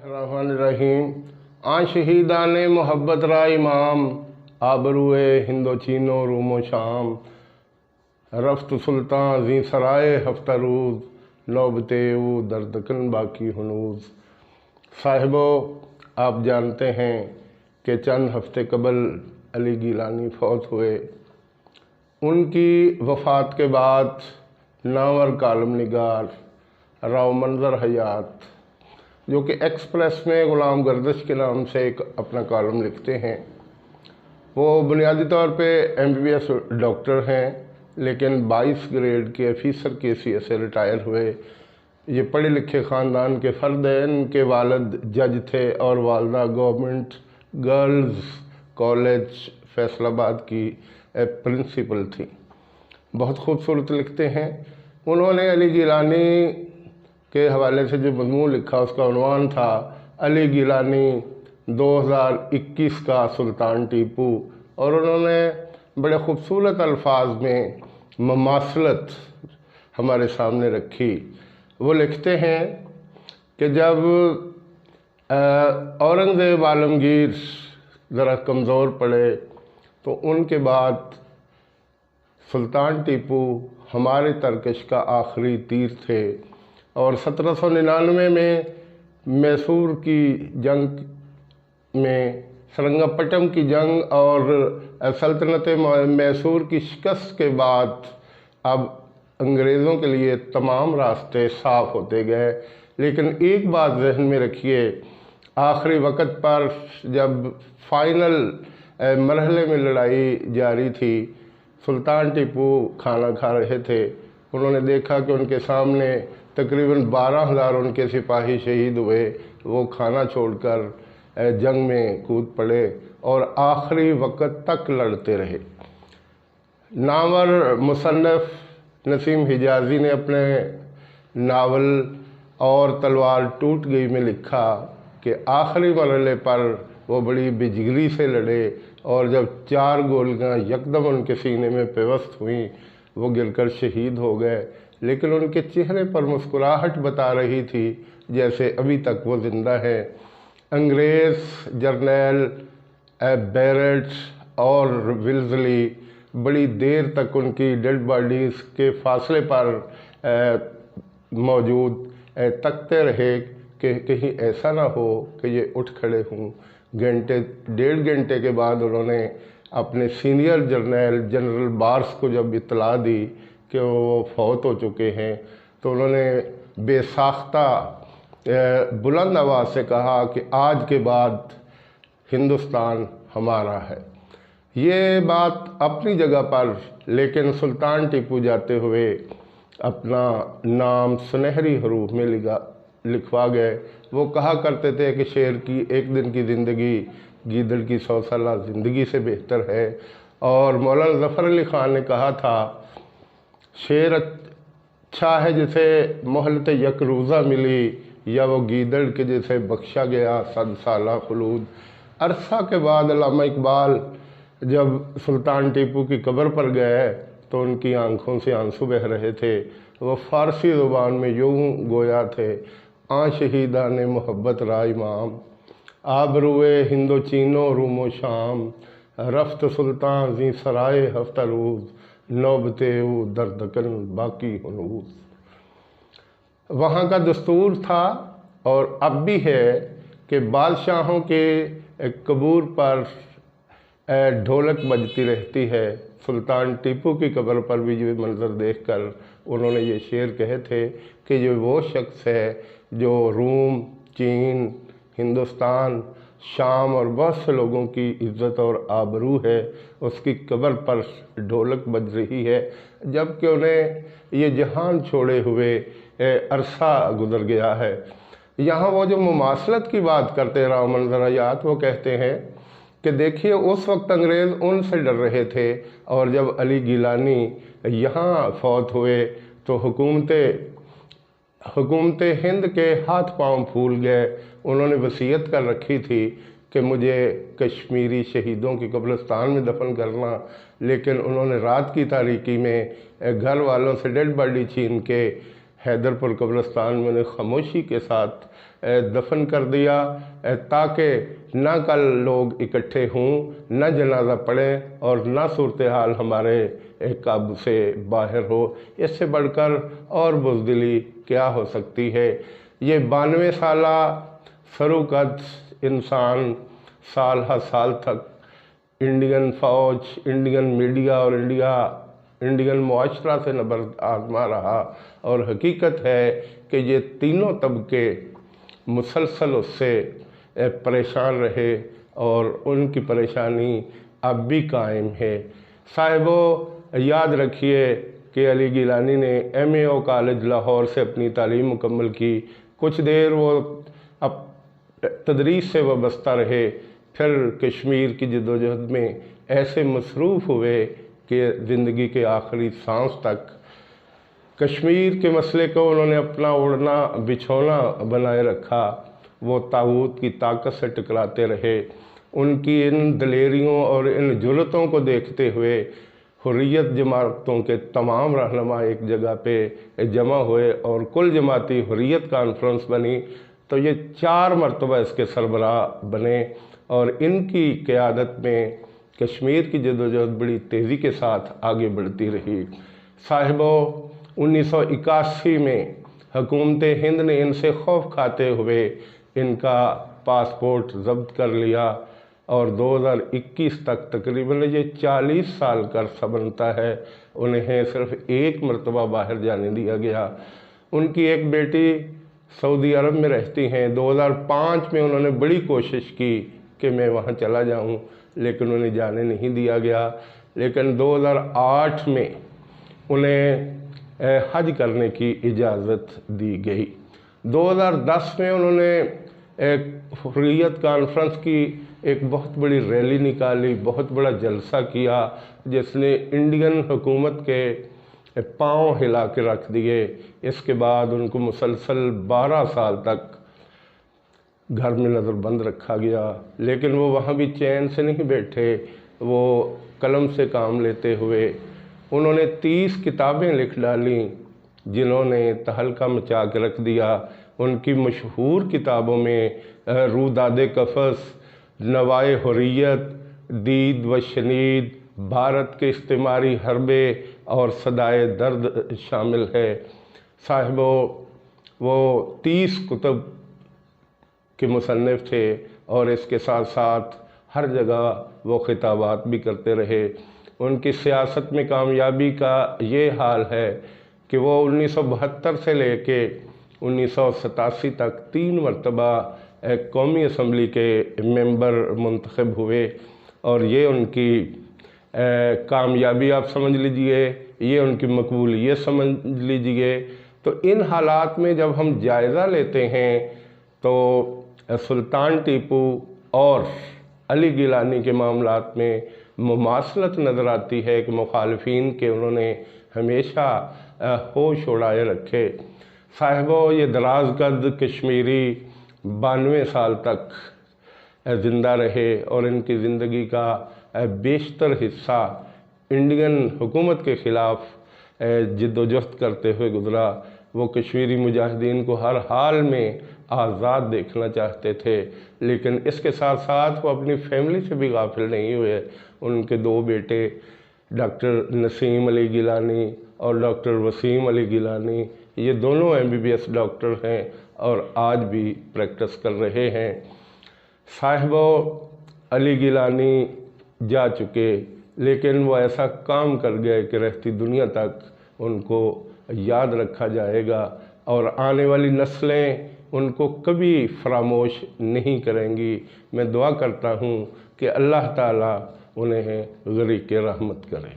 रहमान आ शहीदान मोहब्बत रा इमाम आबरूए हिंदो चीनो रूमो शाम रफ्त सुल्तान जी सराय हफ्ता रोज़ नौबते दर्दकन बाकी हनूज। साहिबो, आप जानते हैं कि चंद हफ्ते कबल अली गिलानी फौत हुए। उनकी वफ़ात के बाद नावर कालम निगार राव मंजर हयात, जो कि एक्सप्रेस में ग़ुलाम गर्दिश के नाम से एक अपना कॉलम लिखते हैं, वो बुनियादी तौर पे MBBS डॉक्टर हैं, लेकिन 22 ग्रेड के ऑफिसर KCA से रिटायर हुए। ये पढ़े लिखे ख़ानदान के फ़र्द हैं। इनके वालिद जज थे और वालदा गवर्नमेंट गर्ल्स कॉलेज फैसलाबाद की प्रिंसिपल थी। बहुत खूबसूरत लिखते हैं। उन्होंने अली गिलानी के हवाले से जो मज़मून लिखा उसका उन्वान था अली गिलानी 2021 का सुल्तान टीपू, और उन्होंने बड़े खूबसूरत अल्फाज में ममासलत हमारे सामने रखी। वो लिखते हैं कि जब औरंगज़ेब आलमगीर ज़रा कमज़ोर पड़े तो उनके बाद सुल्तान टीपू हमारे तरकश का आखिरी तीर थे, और 1799 में मैसूर की जंग में श्रंगपट्टम की जंग और सल्तनत मैसूर की शिकस्त के बाद अब अंग्रेज़ों के लिए तमाम रास्ते साफ़ होते गए। लेकिन एक बात जहन में रखिए, आखिरी वक्त पर जब फाइनल मरहले में लड़ाई जारी थी, सुल्तान टीपू खाना खा रहे थे। उन्होंने देखा कि उनके सामने तकरीबन 12,000 उनके सिपाही शहीद हुए। वो खाना छोड़कर जंग में कूद पड़े और आखिरी वक्त तक लड़ते रहे। नावर मुसन्नफ़ नसीम हिजाज़ी ने अपने नावल और तलवार टूट गई में लिखा कि आखिरी मरहले पर वो बड़ी बेजिगरी से लड़े, और जब 4 गोलियां यकदम उनके सीने में पेवस्त हुई वो गिरकर शहीद हो गए। लेकिन उनके चेहरे पर मुस्कुराहट बता रही थी जैसे अभी तक वो ज़िंदा है। अंग्रेज़ जर्नैल बैरेट और विल्ज़ली बड़ी देर तक उनकी डेड बॉडीज़ के फासले पर मौजूद तकते रहे कि कहीं ऐसा ना हो कि ये उठ खड़े हों। घंटे 1.5 घंटे के बाद उन्होंने अपने सीनियर जर्नैल जनरल बार्स को जब इत्तला दी कि वो फौत हो चुके हैं, तो उन्होंने बेसाख्ता बुलंद आवाज़ से कहा कि आज के बाद हिंदुस्तान हमारा है। ये बात अपनी जगह पर, लेकिन सुल्तान टीपू जाते हुए अपना नाम सुनहरी हरूफ में लिखवा गए। वो कहा करते थे कि शेर की एक दिन की ज़िंदगी गीदड़ की 100 साल ज़िंदगी से बेहतर है। और मौलाना ज़फ़र अली ख़ान ने कहा था, शेर अच्छा है जिसे मोहलत यक रोज़ा मिली, या वो गीदड़ के जैसे बख्शा गया 100 साला खुलूद। अरसा के बाद अल्लामा इकबाल जब सुल्तान टीपू की कब्र पर गए तो उनकी आंखों से आंसू बह रहे थे। वो फ़ारसी ज़ुबान में यूँ गोया थे, आ शहीदान मोहब्बत रा इमाम आबरूए हिंदो चीनो रूमो शाम रफ्त सुल्तान जी सराय हफ्ता रोज़ नौबते दर्दकन बाकी हनूज। वहाँ का दस्तूर था और अब भी है कि बादशाहों के कबूर पर ढोलक बजती रहती है। सुल्तान टीपू की कब्र पर भी ये मंज़र देखकर उन्होंने ये शेर कहे थे कि ये वो शख्स है जो रूम, चीन, हिंदुस्तान, शाम और बहुत से लोगों की इज़्ज़त और आबरू है, उसकी कब्र पर ढोलक बज रही है, जबकि उन्हें ये जहान छोड़े हुए अरसा गुजर गया है। यहाँ वो जो मुमासलत की बात करते हैं राव मंजर हयात, वो कहते हैं कि देखिए उस वक्त अंग्रेज़ उनसे डर रहे थे, और जब अली गिलानी यहाँ फौत हुए तो हुकूमत हिंद के हाथ पांव फूल गए। उन्होंने वसीयत कर रखी थी कि मुझे कश्मीरी शहीदों की कब्रिस्तान में दफन करना, लेकिन उन्होंने रात की तारीकी में घर वालों से डेड बॉडी छीन के हैदरपुर कब्रिस्तान में खामोशी के साथ दफन कर दिया ताकि ना कल लोग इकट्ठे हों, न जनाजा पढ़ें और ना सूरत हाल हमारे काबू से बाहर हो। इससे बढ़कर और बुज़दिली क्या हो सकती है। ये 92 साला सरूकद इंसान साल हर साल तक इंडियन फ़ौज, इंडियन मीडिया और इंडियन मुआशरा से नबर्द आजमा रहा। और हकीकत है कि ये तीनों तबके मुसलसल उससे परेशान रहे और उनकी परेशानी अब भी कायम है। साहिबो, याद रखिए कि अली गिलानी ने MAO कॉलेज लाहौर से अपनी तालीम मुकम्मल की। कुछ देर वो अब तदरीस से वाबस्ता रहे, फिर कश्मीर की जदोजहद में ऐसे मसरूफ़ हुए कि ज़िंदगी के आखिरी सांस तक कश्मीर के मसले को उन्होंने अपना ओढ़ना बिछौना बनाए रखा। वो ताऊत की ताकत से टकराते रहे। उनकी इन दलेरियों और इन जुर्रतों को देखते हुए हुर्रियत जमातों के तमाम रहनुमा एक जगह पे जमा हुए और कुल जमाती हुर्रियत कॉन्फ्रेंस बनी। तो ये 4 मरतबा इसके सरबराह बने और इनकी क़यादत में कश्मीर की जदोजहद बड़ी तेज़ी के साथ आगे बढ़ती रही। साहिबो, 1981 में हुकूमत हिंद ने इनसे खौफ खाते हुए इनका पासपोर्ट जब्त कर लिया और 2021 तक तकरीबन ये 40 साल का अरसा बनता है उन्हें सिर्फ 1 मरतबा बाहर जाने दिया गया। उनकी एक बेटी सऊदी अरब में रहती हैं। 2005 में उन्होंने बड़ी कोशिश की कि मैं वहाँ चला जाऊँ, लेकिन उन्हें जाने नहीं दिया गया। लेकिन 2008 में उन्हें हज करने की इजाज़त दी गई। 2010 में उन्होंने एक हुर्रियत कॉन्फ्रेंस की एक बहुत बड़ी रैली निकाली, बहुत बड़ा जलसा किया, जिसने इंडियन हुकूमत के पांव हिला के रख दिए। इसके बाद उनको मुसलसल 12 साल तक घर में नज़रबंद रखा गया, लेकिन वो वहाँ भी चैन से नहीं बैठे। वो कलम से काम लेते हुए उन्होंने 30 किताबें लिख डालीं जिन्होंने तहलका मचा के रख दिया। उनकी मशहूर किताबों में रूदादे कफ़स, नवाए हुर्रियत, दीद व शनीद, भारत के इस्तेमारी हरबे और सदाए दर्द शामिल है। साहिबो, वो 30 कुतुब के मुसन्निफ़ थे और इसके साथ साथ हर जगह वो खिताबात भी करते रहे। उनकी सियासत में कामयाबी का ये हाल है कि वो 1972 से लेके 1987 तक 3 मरतबा कौमी असम्बली के मेंबर मुंतखब हुए और ये उनकी कामयाबी आप समझ लीजिए, ये उनकी मकबूलियत समझ लीजिए। तो इन हालात में जब हम जायज़ा लेते हैं तो सुल्तान टीपू और अली गिलानी के मामलात में मुमासलत नज़र आती है कि मुखालिफिन के उन्होंने हमेशा होश उड़ाए रखे। साहिबो, ये दराज कद कश्मीरी 92 साल तक ज़िंदा रहे और इनकी ज़िंदगी का बेशतर हिस्सा इंडियन हुकूमत के ख़िलाफ़ जद्दोजहद करते हुए गुज़रा। वो कश्मीरी मुजाहिदीन को हर हाल में आज़ाद देखना चाहते थे, लेकिन इसके साथ साथ वो अपनी फैमिली से भी गाफिल नहीं हुए। उनके 2 बेटे डॉक्टर नसीम अली गिलानी और डॉक्टर वसीम अली गिलानी, ये दोनों MBBS डॉक्टर हैं और आज भी प्रैक्टिस कर रहे हैं। साहिबो, अली गिलानी जा चुके, लेकिन वो ऐसा काम कर गए कि रहती दुनिया तक उनको याद रखा जाएगा और आने वाली नस्लें उनको कभी फरामोश नहीं करेंगी। मैं दुआ करता हूँ कि अल्लाह ताला उन्हें ग़रीक़ रहमत करे।